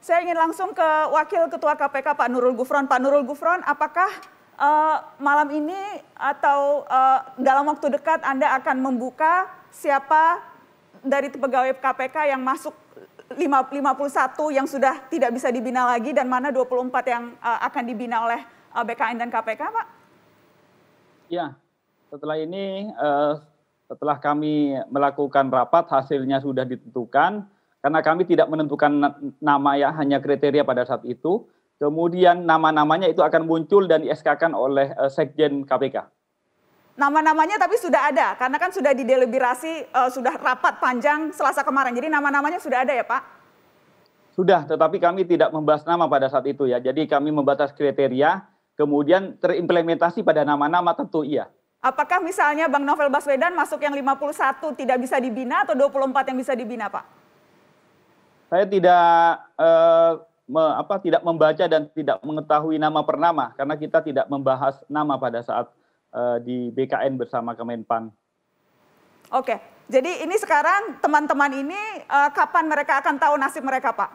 Saya ingin langsung ke Wakil Ketua KPK Pak Nurul Gufron. Pak Nurul Gufron, apakah malam ini atau dalam waktu dekat Anda akan membuka siapa dari pegawai KPK yang masuk 51 yang sudah tidak bisa dibina lagi dan mana 24 yang akan dibina oleh BKN dan KPK, Pak? Ya, setelah ini setelah kami melakukan rapat hasilnya sudah ditentukan. Karena kami tidak menentukan nama ya, hanya kriteria pada saat itu. Kemudian nama-namanya itu akan muncul dan di-SK-kan oleh Sekjen KPK. Nama-namanya tapi sudah ada, karena kan sudah dideliberasi, sudah rapat panjang Selasa kemarin. Jadi nama-namanya sudah ada ya Pak? Sudah, tetapi kami tidak membahas nama pada saat itu ya. Jadi kami membatas kriteria, kemudian terimplementasi pada nama-nama tentu iya. Apakah misalnya Bang Novel Baswedan masuk yang 51 tidak bisa dibina atau 24 yang bisa dibina Pak? Saya tidak membaca dan tidak mengetahui nama per nama karena kita tidak membahas nama pada saat di BKN bersama Kemenpan. Oke, jadi ini sekarang teman-teman ini kapan mereka akan tahu nasib mereka, Pak?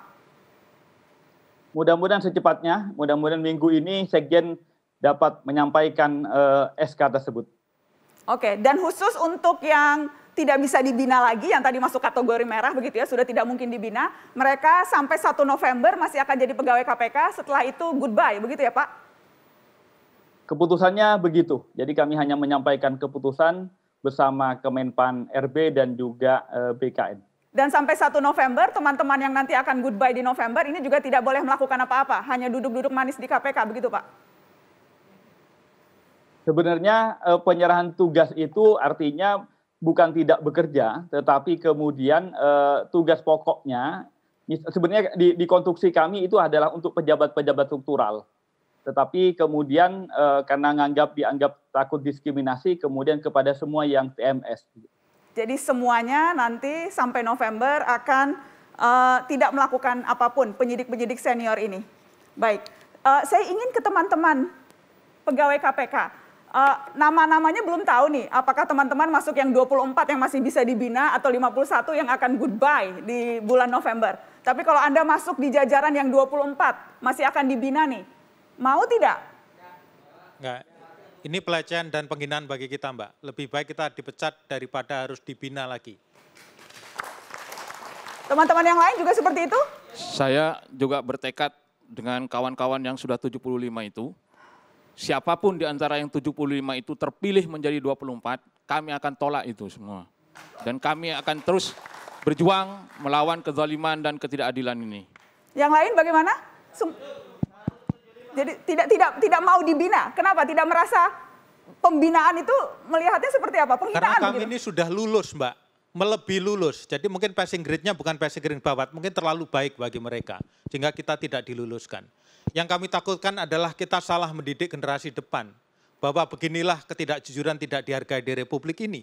Mudah-mudahan secepatnya, mudah-mudahan minggu ini Sekjen dapat menyampaikan SK tersebut. Oke, dan khusus untuk yang tidak bisa dibina lagi, yang tadi masuk kategori merah begitu ya, sudah tidak mungkin dibina, mereka sampai 1 November masih akan jadi pegawai KPK, setelah itu goodbye, begitu ya Pak? Keputusannya begitu, jadi kami hanya menyampaikan keputusan bersama Kemenpan RB dan juga BKN. Dan sampai 1 November, teman-teman yang nanti akan goodbye di November, ini juga tidak boleh melakukan apa-apa, hanya duduk-duduk manis di KPK, begitu Pak? Sebenarnya penyerahan tugas itu artinya bukan tidak bekerja, tetapi kemudian tugas pokoknya sebenarnya di konstruksi kami itu adalah untuk pejabat-pejabat struktural. Tetapi kemudian karena dianggap takut diskriminasi, kemudian kepada semua yang TMS. Jadi semuanya nanti sampai November akan tidak melakukan apapun, penyidik-penyidik senior ini. Baik, saya ingin ke teman-teman pegawai KPK. Nama-namanya belum tahu nih, apakah teman-teman masuk yang 24 yang masih bisa dibina atau 51 yang akan goodbye di bulan November. Tapi kalau Anda masuk di jajaran yang 24, masih akan dibina nih, mau tidak? Enggak, ini pelecehan dan penghinaan bagi kita Mbak. Lebih baik kita dipecat daripada harus dibina lagi. Teman-teman yang lain juga seperti itu? Saya juga bertekad dengan kawan-kawan yang sudah 75 itu, siapapun di antara yang 75 itu terpilih menjadi 24, kami akan tolak itu semua. Dan kami akan terus berjuang melawan kezaliman dan ketidakadilan ini. Yang lain bagaimana? Jadi tidak mau dibina. Kenapa? Tidak merasa pembinaan itu melihatnya seperti apa? Penghinaan. Karena kami ini sudah lulus Mbak, melebihi lulus. Jadi mungkin passing grade-nya bukan passing grade bawat, mungkin terlalu baik bagi mereka. Sehingga kita tidak diluluskan. Yang kami takutkan adalah kita salah mendidik generasi depan. Bahwa beginilah ketidakjujuran tidak dihargai di Republik ini.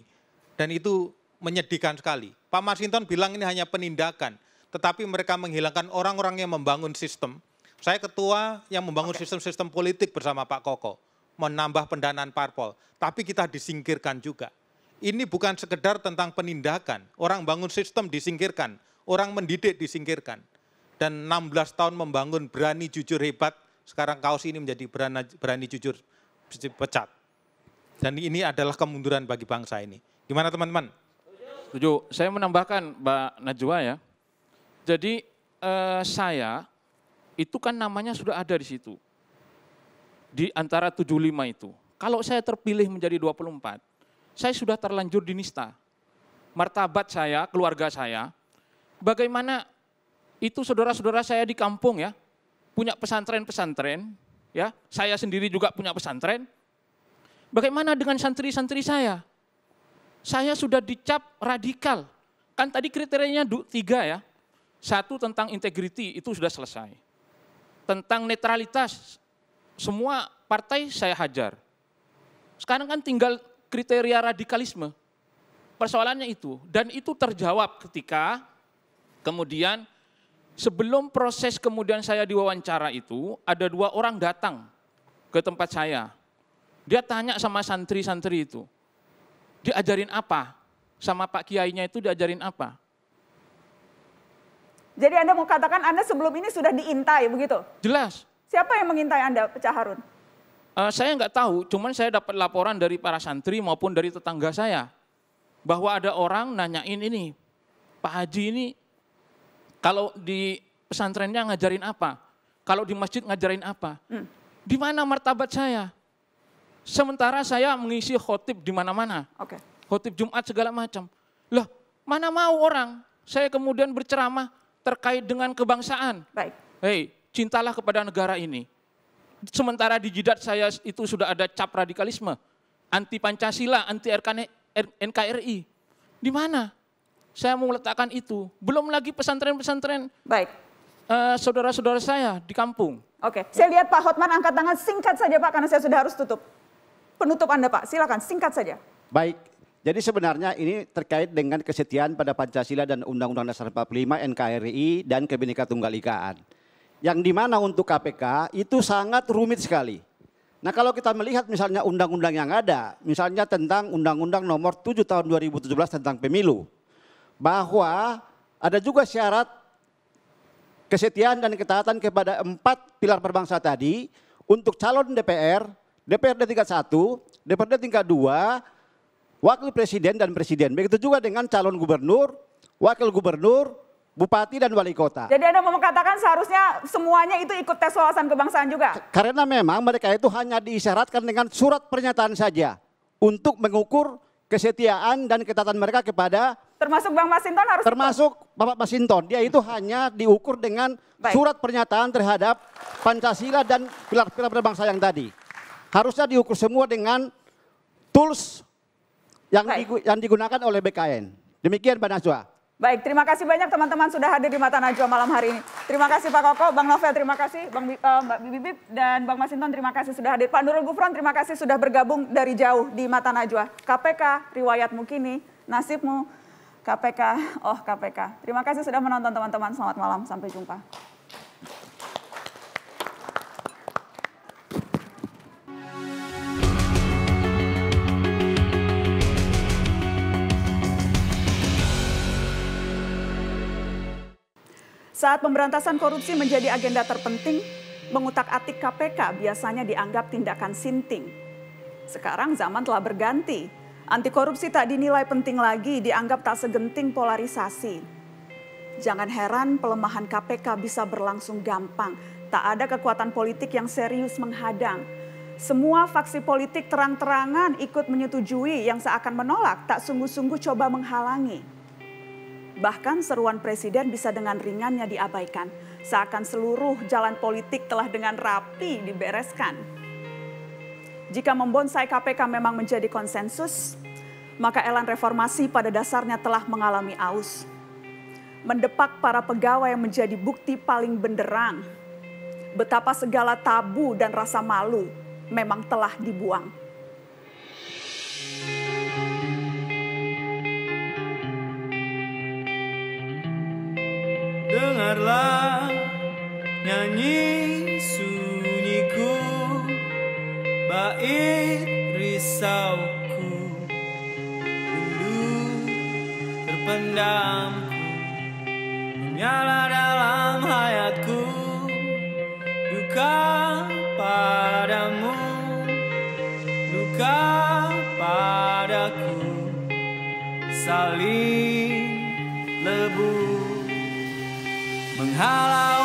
Dan itu menyedihkan sekali. Pak Masinton bilang ini hanya penindakan. Tetapi mereka menghilangkan orang-orang yang membangun sistem. Saya ketua yang membangun sistem-sistem politik bersama Pak Koko. Menambah pendanaan parpol. Tapi kita disingkirkan juga. Ini bukan sekedar tentang penindakan. Orang bangun sistem disingkirkan. Orang mendidik disingkirkan. Dan 16 tahun membangun berani jujur hebat, sekarang kaos ini menjadi berani jujur pecat. Dan ini adalah kemunduran bagi bangsa ini. Gimana teman-teman? Setuju. Saya menambahkan Mbak Najwa ya. Jadi saya itu kan namanya sudah ada di situ. Di antara 75 itu. Kalau saya terpilih menjadi 24, saya sudah terlanjur dinista. Martabat saya, keluarga saya, bagaimana itu saudara-saudara saya di kampung ya, punya pesantren-pesantren, ya, saya sendiri juga punya pesantren. Bagaimana dengan santri-santri saya? Saya sudah dicap radikal. Kan tadi kriterianya 3 ya. 1 tentang integriti itu sudah selesai. Tentang netralitas, semua partai saya hajar. Sekarang kan tinggal kriteria radikalisme. Persoalannya itu. Dan itu terjawab ketika kemudian sebelum proses kemudian saya diwawancara itu, ada 2 orang datang ke tempat saya. Dia tanya sama santri-santri itu, diajarin apa? Sama Pak Kiainya itu diajarin apa? Jadi Anda mau katakan Anda sebelum ini sudah diintai begitu? Jelas. Siapa yang mengintai Anda, Cak Harun? Saya nggak tahu, cuman saya dapat laporan dari para santri maupun dari tetangga saya. Bahwa ada orang nanyain ini, Pak Haji ini kalau di pesantrennya ngajarin apa? Kalau di masjid ngajarin apa? Di mana martabat saya? Sementara saya mengisi khotib di mana-mana. Oke. Khotib Jumat segala macam. Lah, mana mau orang? Saya kemudian berceramah terkait dengan kebangsaan. Baik. Hei, cintalah kepada negara ini. Sementara di jidat saya itu sudah ada cap radikalisme. Anti Pancasila, anti NKRI. Di mana? Saya mau meletakkan itu. Belum lagi pesantren-pesantren. Baik. Saudara-saudara saya di kampung. Oke, saya lihat Pak Hotman angkat tangan, singkat saja Pak, karena saya sudah harus tutup. Penutup Anda Pak, silakan singkat saja. Baik, jadi sebenarnya ini terkait dengan kesetiaan pada Pancasila dan Undang-Undang Dasar 45, NKRI, dan Kebinekaan Tunggal Ikaan. Yang dimana untuk KPK itu sangat rumit sekali. Nah kalau kita melihat misalnya undang-undang yang ada, misalnya tentang Undang-Undang nomor 7 tahun 2017 tentang pemilu. Bahwa ada juga syarat kesetiaan dan ketaatan kepada 4 pilar berbangsa tadi untuk calon DPR, DPRD tingkat 1, DPRD tingkat 2, wakil presiden dan presiden. Begitu juga dengan calon gubernur, wakil gubernur, bupati dan wali kota. Jadi Anda mau mengatakan seharusnya semuanya itu ikut tes wawasan kebangsaan juga? Karena memang mereka itu hanya diisyaratkan dengan surat pernyataan saja untuk mengukur kesetiaan dan ketaatan mereka kepada termasuk Bang Masinton harus termasuk Bapak Masinton. Dia itu hanya diukur dengan surat pernyataan terhadap Pancasila dan pilar-pilar berbangsa yang tadi. Harusnya diukur semua dengan tools yang digunakan oleh BKN. Demikian Mbak Najwa. Baik, terima kasih banyak teman-teman sudah hadir di Mata Najwa malam hari ini. Terima kasih Pak Koko, Bang Novel terima kasih, Mbak Bibip dan Bang Masinton terima kasih sudah hadir. Pak Nurul Gufron terima kasih sudah bergabung dari jauh di Mata Najwa. KPK, riwayatmu kini, nasibmu, KPK, oh KPK. Terima kasih sudah menonton teman-teman, selamat malam, sampai jumpa. Saat pemberantasan korupsi menjadi agenda terpenting, mengutak-atik KPK biasanya dianggap tindakan sinting. Sekarang zaman telah berganti. Anti korupsi tak dinilai penting lagi, dianggap tak segenting polarisasi. Jangan heran pelemahan KPK bisa berlangsung gampang. Tak ada kekuatan politik yang serius menghadang. Semua faksi politik terang-terangan ikut menyetujui, yang seakan menolak tak sungguh-sungguh coba menghalangi. Bahkan seruan presiden bisa dengan ringannya diabaikan, seakan seluruh jalan politik telah dengan rapi dibereskan. Jika membonsai KPK memang menjadi konsensus, maka elan reformasi pada dasarnya telah mengalami aus. Mendepak para pegawai yang menjadi bukti paling benderang, betapa segala tabu dan rasa malu memang telah dibuang. Dengarlah nyanyi sunyiku, bait risauku, rindu terpendamku, menyala dalam hayatku, duka padamu, duka padaku, saling lebu menghalau